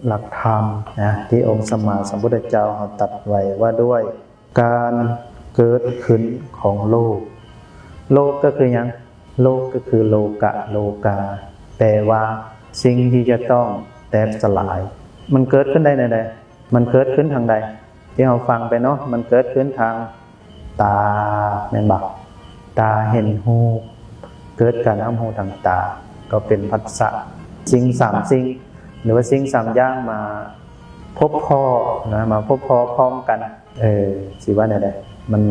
หลักธรรมนะที่องค์สมมาสัมพุทธเจ้าตรัสไว้ว่าด้วยการเกิดขึ้นของโลกโลกก็คือยังโลกก็คือโลกะโลกาแปลว่าสิ่งที่จะต้องแตกสลายมันเกิดขึ้นได้ใดมันเกิดขึ้นทางใดที่เราฟังไปเนาะมันเกิดขึ้นทางตาแม่นบ่ตาเห็นรูปเกิดการรับรู้ทางตาก็เป็นผัสสะสิ่งสามสิ่งหรือว่าสิ่งสามอย่างมาพบพ้อนะมาพบพ้อพร้อมกันสิว่าใดมัน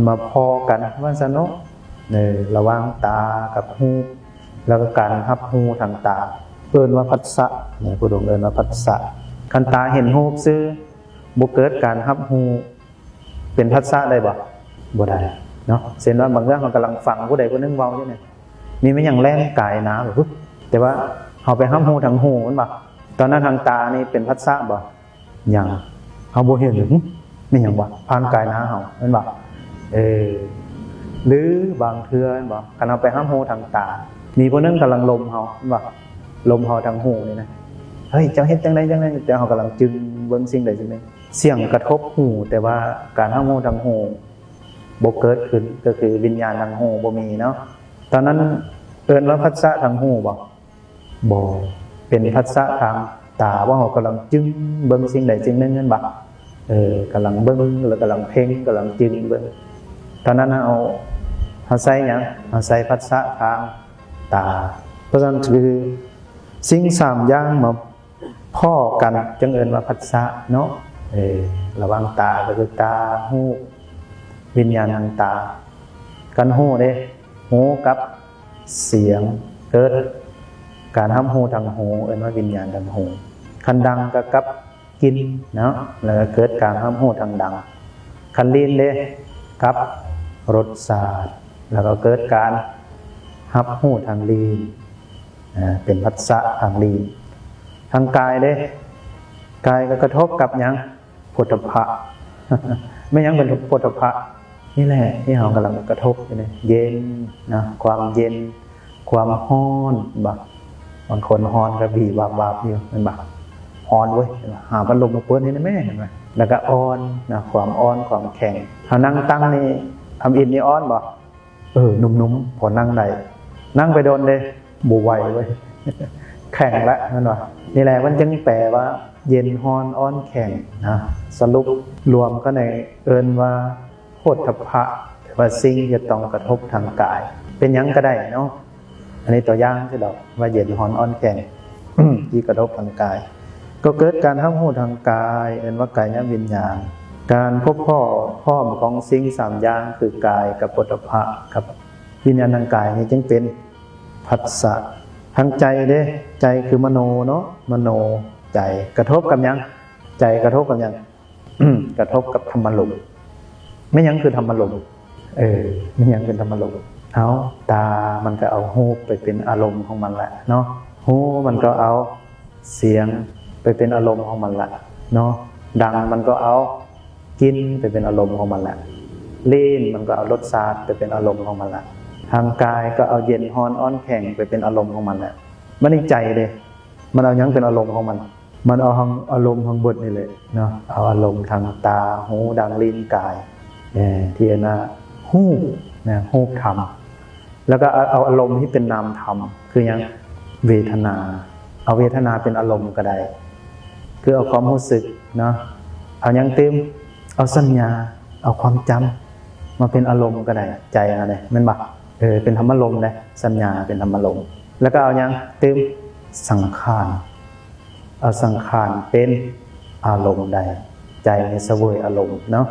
มาพอกันว่าซะเนาะระหว่างตากับหูแล้วก็การรับรู้ทางตาเอิ้นว่าผัสสะเนี่ยผู้ดงเอิ้นว่าผัสสะคันตาเห็นรูปซื่อบ่เกิดการรับรู้เป็นผัสสะได้บ่ได้เนาะเช่นว่าบางเรื่องเรากำลังฟังผู้ใดผู้นึงเว้าอยู่เนี่ยมีมันอย่างแรงกายนะแบบแต่ว่าเฮาไปรับรู้ทางหูมันบ่ตอนนั้นทางตานี่เป็นผัสสะบ่ยังเฮาบ่เห็นนี่หยังบ่ผ่านกายนะเฮาแม่นบ่หรือบางเทื่อบ่คันเอาไปรับรู้ทางตามีผู้นึงกำลังลมเฮาบ่ลมเฮาทางหูนี่นะเฮ้ยเจ้าเฮ็ดจังได๋แต่เฮากำลังจึงเบิ่งสิ่งใดสิ่งหนึ่งเสียงกระทบหูแต่ว่าการรับรู้ทางหูบ่เกิดขึ้นก็คือวิญญาณทางหูบ่มีเนาะตอนนั้นเอิ้นว่าผัสสะทางหูบ่เป็นผัสสะทางตาว่าเฮากำลังจึงเบิ่งสิ่งใดสิ่งหนึ่งนั่นบ่กำลังเบิ่งหรือกำลังเพ่งกำลังจึงเบิ่งตอนนั้นเอาใส่หยังเอาใส่ผัสสะทางตาเพราะฉะนั้นคือสิ่งสามอย่างมาพ้อกันจึงเอิ้นว่าผัสสะเนาะระหว่างตาก็คือตาหูวิญญาณทางตากันหูเด้หูกับเสียงเกิดการรับรู้ทางหูเอิ้นว่าวิญญาณทางหูคันดังก็กับกินเนาะแล้วก็เกิดการรับรู้ทางดังคันลิ้นเด้กับรสชาติแล้วก็เกิดการรับรู้ทางลิ้นเป็นผัสสะทางลิ้นทางกายเด้กายก็กระทบกับหยังโผฏฐัพพะไม่หยังเป็นโผฏฐัพพะนี่แหละที่เรากำลังกระทบอยู่นี่เย็นนะความเย็นความร้อนบ่บางคนร้อนก็บีบวาบๆอยู่มันบ่ร้อนเว้ยหาพัดลมมาเปิดให้แม่เห็นมั้ยแล้วก็อ่อนนะความอ่อนความแข็งถ้านั่งตั้งนี่ทำอินนี่อ่อนบ่นุ่มๆพอนั่งได้นั่งไปโดนเด้บ่ไหวเว้ยแข็งละนั่นว่านี่แหละมันจึงแปลว่าเย็นร้อนอ่อนแข็งนะสรุปรวมก็ในเอิ้นว่าโผฏฐัพพะว่าสิ่งที่ต้องกระทบทางกายเป็นหยังก็ได้เนาะอันนี้ตัวอย่างใช่ดอกว่าเย็นร้อนอ่อนแข็ง ที่กระทบทางกายก็เกิดการรับรู้ทางกายเอิ้นว่ากายวิญญาณการพบพ้อพร้อมของสิ่งสามอย่างคือกายกับโผฏฐัพพะกับวิญญาณทางกายนี่จึงเป็นผัสสะทางใจเด้ใจคือมโนเนาะมโนใจกระทบกับหยังใจกระทบกับหยัง กระทบกับธรรมลมไม่หยังคือธรรมลมไม่หยังเป็นธรรมลมเอาตามันก็เอาหูไปเป็นอารมณ์ของมันแหละเนาะหูมันก็เอาเสียงไปเป็นอารมณ์ของมันแหละเนาะดังมันก็เอากินไปเป็นอารมณ์ของมันแหละลิ้นมันก็เอารสชาติไปเป็นอารมณ์ของมันแหละทางกายก็เอาเย็นร้อนอ่อนแข็งไปเป็นอารมณ์ของมันแหละมันในใจเด้มันเอาหยังเป็นอารมณ์ของมันเอาอารมณ์ทางบทนี่แหละเนาะเอาอารมณ์ทางตาหูดังลิ้นกายที่น่ะหูนะหูธรรมแล้วก็เอาอารมณ์ที่เป็นนามธรรมคือหยังเวทนาเอาเวทนาเป็นอารมณ์ก็ได้คือเอาความรู้สึกเนาะเอาหยังเต็มเอาสัญญาเอาความจำมาเป็นอารมณ์ก็ได้ใจอะไรแม่นบ่เป็นธรรมารมณ์เลยสัญญาเป็นธรรมารมณ์แล้วก็เอาหยังเต็มสังขารเอาสังขารเป็นอารมณ์ใดใจในเสวยอารมณ์เนาะ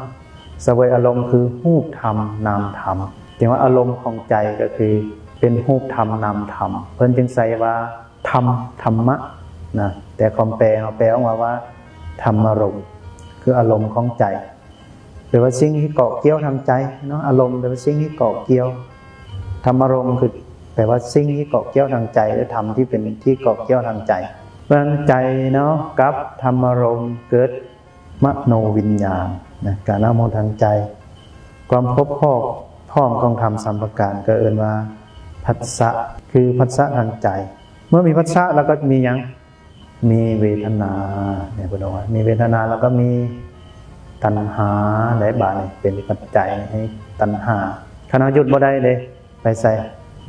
เสวยอารมณ์คือรูปธรรมนามธรรมแต่ว่าอารมณ์ของใจก็คือเป็นรูปธรรมนามธรรมเพิ่นจึงใส่ว่าธรรมธรรมะนะแต่ความแปลเอาแปลออกมาว่าธรรมารมณ์คืออารมณ์ของใจหรือว่าสิ่งที่เกาะเกี่ยวทางใจเนาะอารมณ์เป็นสิ่งที่เกาะเกี่ยวธรรมารมณ์คือแปลว่าสิ่งที่เกาะเกี่ยวทางใจหรือธรรมที่เป็นที่เกาะเกี่ยวทางใจเพราะฉะนั้นใจเนาะกับธรรมารมณ์เกิดมโนวิญญาณนะการรับรู้ทางใจความพบพ้อพร้อมของธรรมสามประการก็เอิ้นว่าผัสสะคือผัสสะทางใจเมื่อมีผัสสะแล้วก็มีหยัง มีเวทนาเนี่ยพระองค์ว่ามีเวทนาแล้วก็มีตัณหาและบาปเป็นปัจจัยให้ตัณหาขณะหยุดบ่ได้เลยไปใส่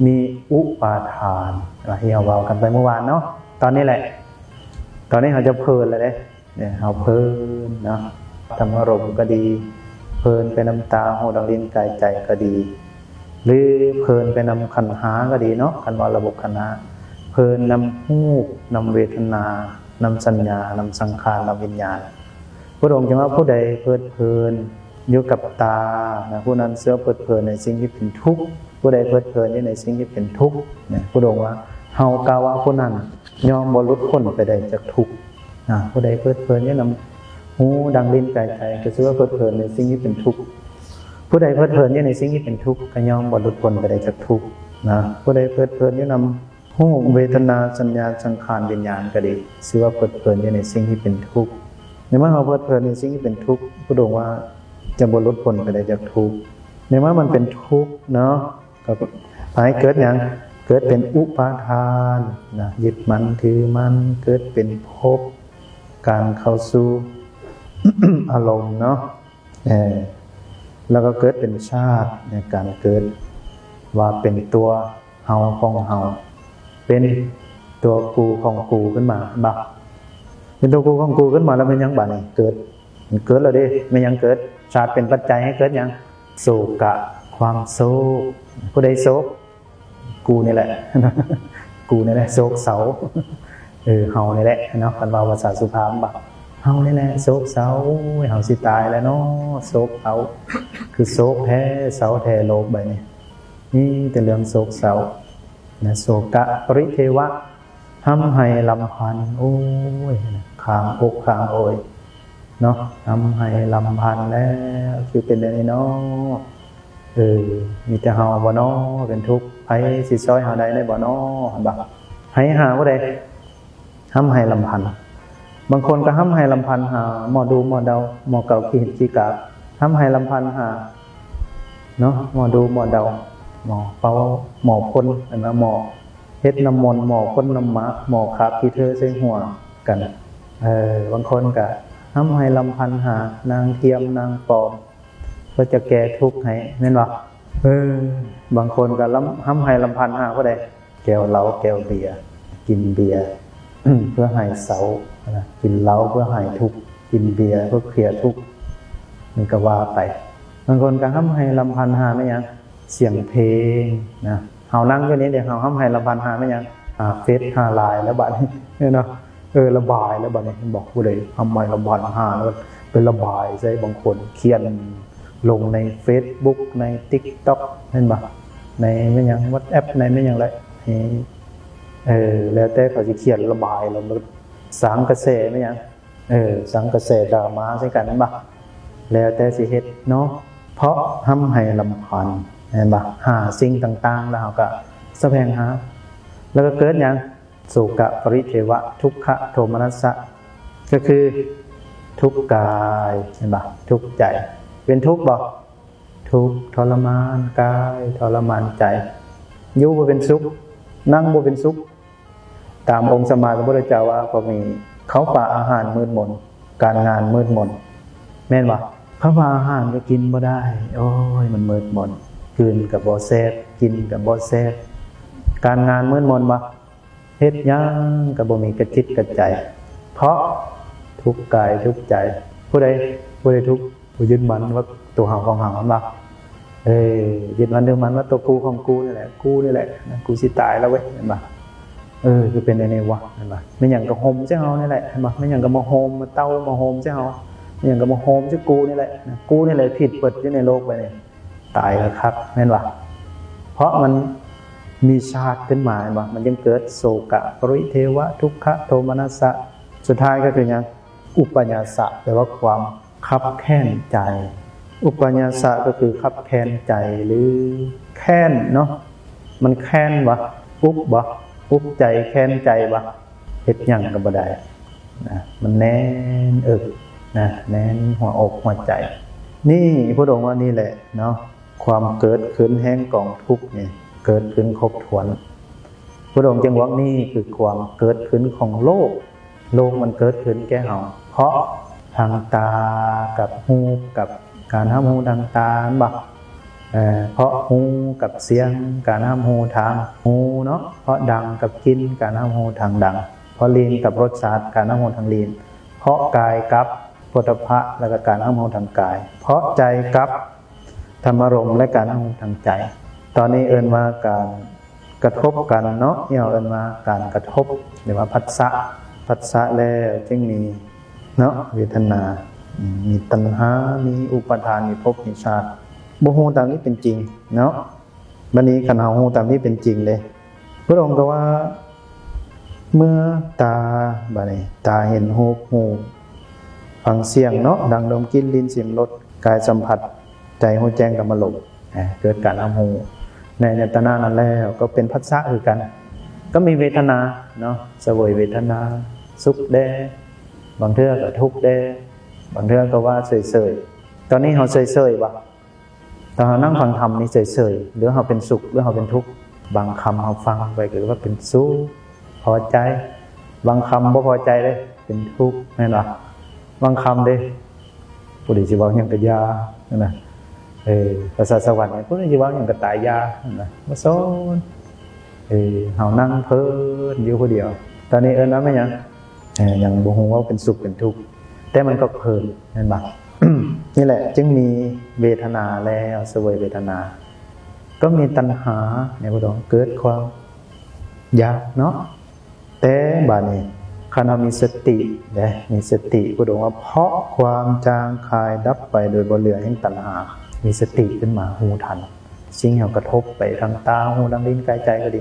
มีอุปาทานที่เราเว้ากันไปเมื่อวานเนาะตอนนี้แหละตอนนี้เราจะเพลินเลยเนี่ยเราเพลินเนาะธรรมารมณ์ก็ดีเพลินไปน้ำตาหูดังลิ้นกายใจก็ดีหรือเพลินไปนำขันธ์หาก็ดีเนาะคันว่าระบบขันธ์หาเพลินนำหูนำเวทนานำสัญญานำสังขารนำวิญญาณพระองค์จึงว่าผู้ใดเพลินอยู่กับตาผู้นั้นเสื่อเพลินในสิ่งที่เป็นทุกข์ผู้ใดเพลินอยู่ในสิ่งที่เป็นทุกข์เนี่ยพระองค์ว่าเฮากล่าวว่าผู้นั้นยอมบ่หลุดพ้นไปได้จากทุกข์ผู้ใดเพลินอยู่นำหูดังลิ้นกายใจก็ชื่อว่าเพลินในสิ่งที่เป็นทุกข์ผู้ใดเพลินอยู่ในสิ่งที่เป็นทุกข์ก็ยอมบ่หลุดพ้นไปได้จากทุกข์ผู้ใดเพลินอยู่นำหูเวทนาสัญญาสังขารวิญญาณก็ดีชื่อว่าเพลินอยู่ในสิ่งที่เป็นทุกข์ในเมื่อเราเพลินในสิ่งที่เป็นทุกข์พระองค์ว่าจะบ่หลุดพ้นไปได้จากทุกข์ในเมื่อมันเป็นทุกข์เนาะก็ให้เกิดอย่างเกิดเป็นอุปาทานยึดมันถือมันเกิดเป็นภพการเข้าสู่ อารมณ์เนาะแล้วก็เกิดเป็นชาติในการเกิดว่าเป็นตัวเฮาของเฮาเป็นตัวกูของกูขึ้นมาบักเป็นตัวกูของกูขึ้นมาแล้วมันยังบัดนี่เกิดมันเกิดแล้วดิมันยังเกิดชาติเป็นปัจจัยให้เกิดยังโศกะความโศกผู้ใดโศกกูนี่แหละ กูนี่แหละโศกเศร้าเฮานี่แหละเนาะคันว่าภาษาสุภาพบักเฮานี่แหละโศกเศร้าเฮาสิตายแล้วเนาะโศกเศร้าคือโศกแท้เศร้าแท้โลกใบนี้นี่แต่เรื่องโศกเศร้านะโศกะปริเทวะห้ำให้ลำพันโอ้ยข้างอกข้างโอยเนาะห้ำให้ลำพันแล้วคือเป็นอย่างนี้เนาะมีแต่เฮาบ่เนาะเป็นทุกข์ไผสิซอยเฮาได้บ่เนาะบักให้หาบ่ได้ห้ำให้ลำพันบางคนก็ห้ำให้ลำพันหาหมอดูหมอเดาหมอเก่าขี้เห็นขี้กาบห้ำให้ลำพันหาเนาะหมอดูหมอเดาหมอเป่าหมอพ่นนะหมอเฮ็ดน้ำมนต์หมอพ่นน้ำหมากหมอคาบขี้เธอใส่หัวกันบางคนก็ห้ำให้ลำพันหานางเทียมนางปลอมก็จะแก้ทุกข์ให้แม่นบ่บางคนก็ห้ำให้ลำพันหาผู้ใดแก้วเหล้าแก้วเบียร์กินเบียร์เพื่อหายเศร้ากินเหล้าเพื่อหายทุกข์กินเบียร์เพื่อเคลียร์ทุกข์มันก็ว่าไปบางคนก็ห้ำให้ลำพันหาไม่ยังเสียงเพลงนะเฮานั่งอยู่นี้เดี๋ยวเฮาห้ำให้ลำพันหาไม่ยังเฟซหาไลน์แล้วบัดนี้เนาะระบายแล้วบัดนี้บอกผู้ใดทำไมลำพันหาแล้วเป็นระบายใช่บางคนเขียนลงใน Facebook ใน TikTok เห็นบ่ในไม่ยัง WhatsApp ในไม่ยังไรแล้วแต่เขาสิเขียนระบายแล้วมันสังกระแสไม่ยังสังกระแสดราม่าใส่กันบ่แล้วแต่สิเฮ็ดเนาะเพราะห้ำให้ลำพันเห็นบ่หาสิ่งต่างๆแล้วก็แสวงหาแล้วก็เกิดหยังโศกะปริเทวะทุกขะโทมนัสสะก็คือทุกข์กายเห็นบ่ทุกข์ใจเป็นทุกข์บ่ทุกข์ทรมานกายทรมานใจอยู่บ่เป็นสุขนั่งบ่เป็นสุขตามองค์สมมาสัมพุทธเจ้าว่าก็มีเขาป่าอาหารมืดมนการงานมืดมนแม่นบ่เขาป่าอาหารก็กินบ่ได้โอ้ยมันมืดมนกินก็บ่แซ่บกินก็บ่แซ่บการงานมืดมนบ่เฮ็ดหยังก็บ่มีกระจิตกระใจเพราะทุกข์กายทุกข์ใจผู้ใดทุกข์ผู้ยึดมั่นว่าตัวเฮาของเฮามันบ่ยึดมั่นถือมั่นว่าตัวกูของกูนี่แหละกูสิตายแล้วเว้ยเห็นบ่คือเป็นในวะเห็นบ่ไม่หยังก็โฮมใช่เฮานี่แหละเห็นบ่ไม่หยังก็มาโฮมมาเต้ามาโฮมใช่เฮาไม่หยังก็มาโฮมใช่กูนี่แหละกูนี่แหละผิดเปิดอยู่ในโลกไปนี่ตายแล้วครับแม่นบ่เพราะมันมีชาติขึ้นมาเห็นบ่มันยังเกิดโศกะปริเทวะทุกขะโทมนัสสะสุดท้ายก็คือหยังอุปญาสะแปลว่าความคับแค้นใจอุปญาสะก็คือคับแค้นใจหรือแค้นเนาะมันแค้นวะอุบใจแค้นใจวะเฮ็ดหยังก็บ่ได้นะมันแน่นนะแน่นหัวอกหัวใจนี่พระองค์ว่านี่แหละเนาะความเกิดขึ้นแห่งกองทุกข์นี่เกิดขึ้นครบถ้วนพระองค์จึงว่านี่คือความเกิดขึ้นของโลก โลกมันเกิดขึ้นแก่เฮาเพราะทางตากับหูกับการรับรู้ทางตาบ่เพราะหูกับเสียงการรับรู้ทางหูเนาะเพราะดังกับกลิ่นการรับรู้ทางดังเพราะลิ้นกับรสชาติการรับรู้ทางลิ้นเพราะกายกับโผฏฐัพพะและก็การรับรู้ทางกายเพราะใจกับธรรมารมณ์และการรับรู้ทางใจตอนนี้เอิ้นว่าการกระทบกันเนาะเนี่ยเอิ้นว่าการกระทบหรือว่าผัสสะแล้วจึงมีเนาะเวทนามีตัณหามีอุปาทานมีภพมีชาติบ่ฮู้ตามนี้เป็นจริงเนาะบัดนี้คันเฮาฮู้ตามนี้เป็นจริงเลยพระองค์ก็ว่าเมื่อตาบัดนี้ตาเห็นรูปหูฟังเสียงเนาะดังดมกลิ่นลิ้นชิมรสกายสัมผัสใจฮู้แจ้งกับอารมณ์เกิดการรับรู้ในยตนะนั้นแล้วก็เป็นผัสสะคือกันก็มีเวทนาเนาะเสวยเวทนาสุขแด่บางเทื่อก็ทุกข์แด่บางเทื่อก็ว่าเฉยๆตอนนี้เฮาเฉยๆบ่ตอนเฮานั่งฟังธรรมนี่เฉยๆหรือเฮาเป็นสุขหรือเฮาเป็นทุกข์บางคำเฮาฟังไปก็ว่าเป็นสุขพอใจบางคำบ่พอใจเด้เป็นทุกข์แม่นบ่บางคำเด้ผู้ใดสิเว้าหยังก็ยานั่นน่ะภาษาสวรรค์เนี่ยผู้ใดสิเว้าหยังก็ตายยานั่นน่ะบ่สนเฮานั่งเพิ่นอยู่ผู้เดียวตอนนี้เอิ้นว่าแม่นหยังยังบ่ฮู้ว่าเป็นสุขเป็นทุกข์แต่มันก็เพลินแม่นบ่ นี่แหละจึงมีเวทนาแล้วเสวยเวทนาก็มีตัณหาในพุทธองค์เกิดความอยากเนาะแต่บัดนี้คันเรามีสติมีสติพุทธองค์ว่าเพราะความจางคายดับไปโดยบ่เหลือแห่งตัณหามีสติขึ้นมาหูทันสิ่งที่กระทบไปทางตาหูทางลิ้นกายใจก็ดี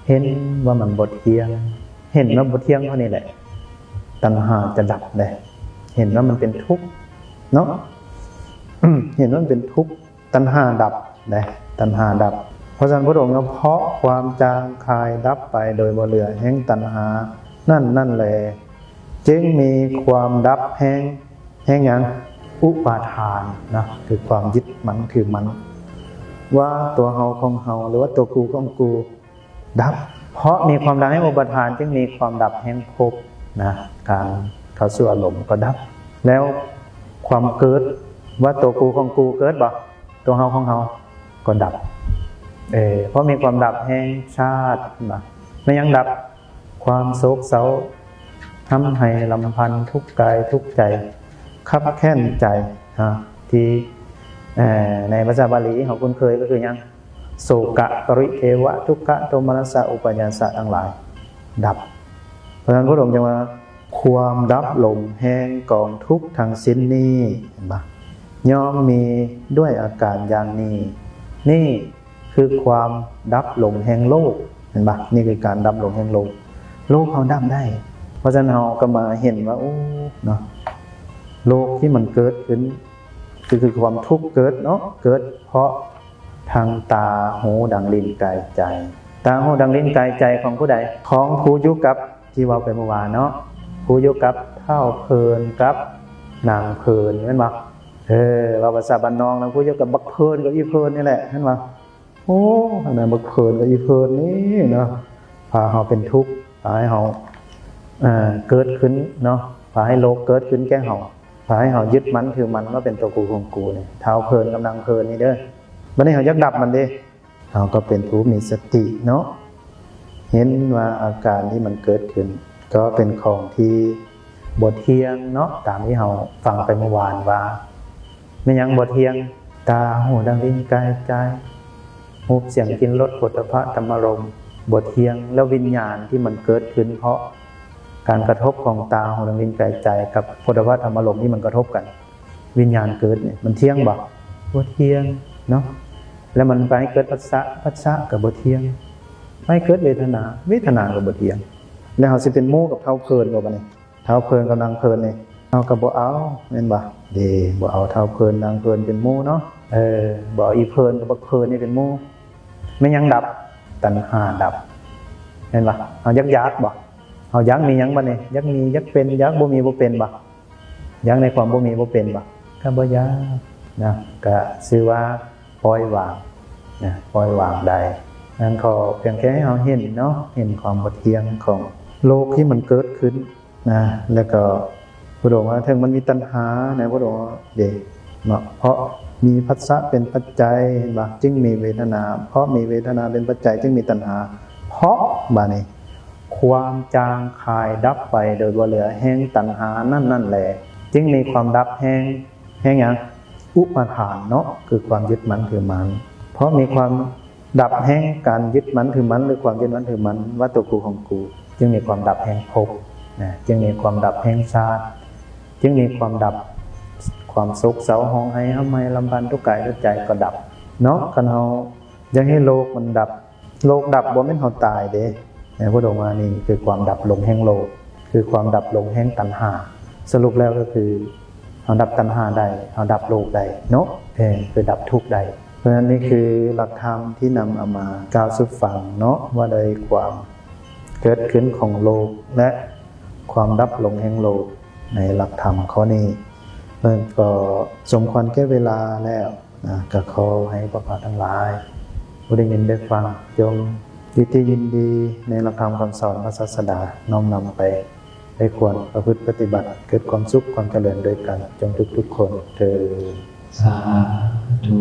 เห็นว่ามันบ่เที่ยงเห็นว่าบ่เที่ยงเท่านี้แหละตัณหาจะดับได้เห็นว่ามันเป็นทุกข์เนาะ เห็นว่ามันเป็นทุกข์ตัณหาดับได้ตัณหาดับเพราะฉะนั้นพระองค์ก็เพราะความจางคายดับไปโดยบ่เหลือแห่งตัณหานั่นแหละจึงมีความดับแห่งหยังอุปาทานนะคือความยึดมั่นถือมั่นว่าตัวเฮาของเฮาหรือว่าตัวกูของกูดับเพราะมีความดับแห่งอุปาทานจึงมีความดับแห่งภพนะการเข้าสู่อารมณ์ก็ดับแล้วความเกิดว่าตัวกูของกูเกิดบ่ตัวเฮาของเฮาก็ดับเพราะมีความดับแห่งชาติบ่ไม่ยังดับความโศกเศร้าทำให้ลำพันธ์ทุกข์กายทุกข์ใจคับแค้นใจที่ในภาษาบาลีเขาคุ้นเคยก็คือยังโศกะปริเทวะทุกขะโทมนัสสะอุปาญาสะทั้งหลายดับเพราะฉะนั้นพระองค์จึงว่าความดับลงแห่งกองทุกข์ทั้งสิ้นนี้เห็นปะย่อมมีด้วยอาการอย่างนี้นี่คือความดับลงแห่งโลกเห็นปะนี่คือการดับลงแห่งโลกเขาดับได้เพราะฉะนั้นเราก็มาเห็นว่าโอ้เนาะโลกที่มันเกิดขึ้นคือความทุกข์เกิดเนาะเกิดเพราะทางตาหูดังลิ้นกายใจตาหูดังลิ้นกายใจของผู้ใดของผู้อยู่กับที่ว่าไปเมื่อวานเนาะผู้อยู่กับเท่าเพลินกับนางเพลินเห็นบ่ว่าภาษาบ้านนองแล้วผู้อยู่กับบักเพลินกับอีเพลินนี่แหละเห็นบ่โอ้อันนั้นบักเพลินกับอีเพลินนี่เนาะพาเฮาเป็นทุกข์พาให้เฮาเกิดขึ้นเนาะพาให้โลกเกิดขึ้นแก่เฮาพาให้เฮายึดมั่นถือมันว่าเป็นตัวกูของกูนี่เท้าเพลินกำลังเพลินนี่เด้อบัดนี้เฮาอยากดับมันเด้เฮาก็เป็นผู้มีสติเนาะเห็นว่าอาการที่มันเกิดขึ้นก็เป็นของที่บ่เที่ยงเนาะตามที่เฮาฟังไปเมื่อวานว่าไม่ยังบ่เที่ยงตาหูดังลิ้นกายใจรูปเสียงกลิ่นรสโผฏฐัพพะธรรมารมณ์บ่เที่ยงแล้ววิญญาณที่มันเกิดขึ้นเพราะการกระทบของตาหูดังลิ้นกายใจกับโผฏฐัพพะธรรมารมณ์ที่มันกระทบกันวิญญาณเกิดเนี่ยมันเที่ยงบ่เที่ยงเนาะแล้วมันไปเกิดผัสสะก็บ่เที่ยงไปเกิดเวทนาก็บ่เที่ยงแล้วเฮาสิเป็นหมู่กับเท้าเพลินบ่บัดนี้เท้าเพลินกับนางเพลินนี่เฮาก็บ่เอาแม่นบ่บ่เอาเท้าเพลินนางเพลินเป็นหมู่เนาะบ่เอาอีเพลินกับบักเพลินนี่เป็นหมู่ไม่ยังดับตัณหาดับเห็นบ่เฮาอยากบ่เฮาอยากมีหยังบัดนี้อยากมีอยากเป็นอยากบ่มีบ่เป็นบ่อยากในความบ่มีบ่เป็นบ่ก็บ่อยากนะก็ชื่อว่าปล่อยวางนะปล่อยวางได้นั้นขอเพียงแค่ให้เฮาเห็นเนาะเห็นความบ่เที่ยงของโลกที่มันเกิดขึ้น นะแล้วก็พระองค์ว่าถึงมันมีตัณหานะพระองค์ว่าเด็กเนาะเพราะมีผัสสะเป็นปัจจัยบ่จึงมีเวทนาเพราะมีเวทนาเป็นปัจจัยจึงมีตัณหาเพราะบ่นี้ความจางคายดับไปโดยบ่เหลือแห่งตัณหานั่นแหละจึงมีความดับแห่งหยังอุปาทานเนาะคือความยึดมั่นถือมั่นเพราะมีความดับแห่งการยึดมั่นถือมั่นหรือความยึดมั่นถือมั่นว่าตัวกูของกูจึงมีความดับแห่งภพนะจึงมีความดับแห่งชาติจึงมีความดับความสุขเศร้าห้องให้ทำไมลำพันทุกข์กายทุกใจก็ดับเนาะคันเฮาอยากให้โลกมันดับโลกดับบ่แม่นเฮาตายเด้พระองค์ว่านี่คือความดับลงแห่งโลกคือความดับลงแห่งตัณหาสรุปแล้วก็คือเอาดับตัณหาได้เอาดับโลกได้เนาะคือดับทุกข์ได้เพราะฉะนั้นนี่คือหลักธรรมที่นำเอามากล่าวสู่ฟังเนาะว่าโดยความเกิดขึ้นของโลกและความดับลงแห่งโลกในหลักธรรมข้อนี้มันก็สมควรแก่เวลาแล้วนะก็ขอให้พวกเราทั้งหลายผู้ได้ยินได้ฟังจงยินดีในหลักธรรมคำสอนพระศาสดาน้อมนำไปได้ควรประพฤติปฏิบัติเกิดความสุขความเจริญด้วยกันจงทุกคนเถิดสาธุ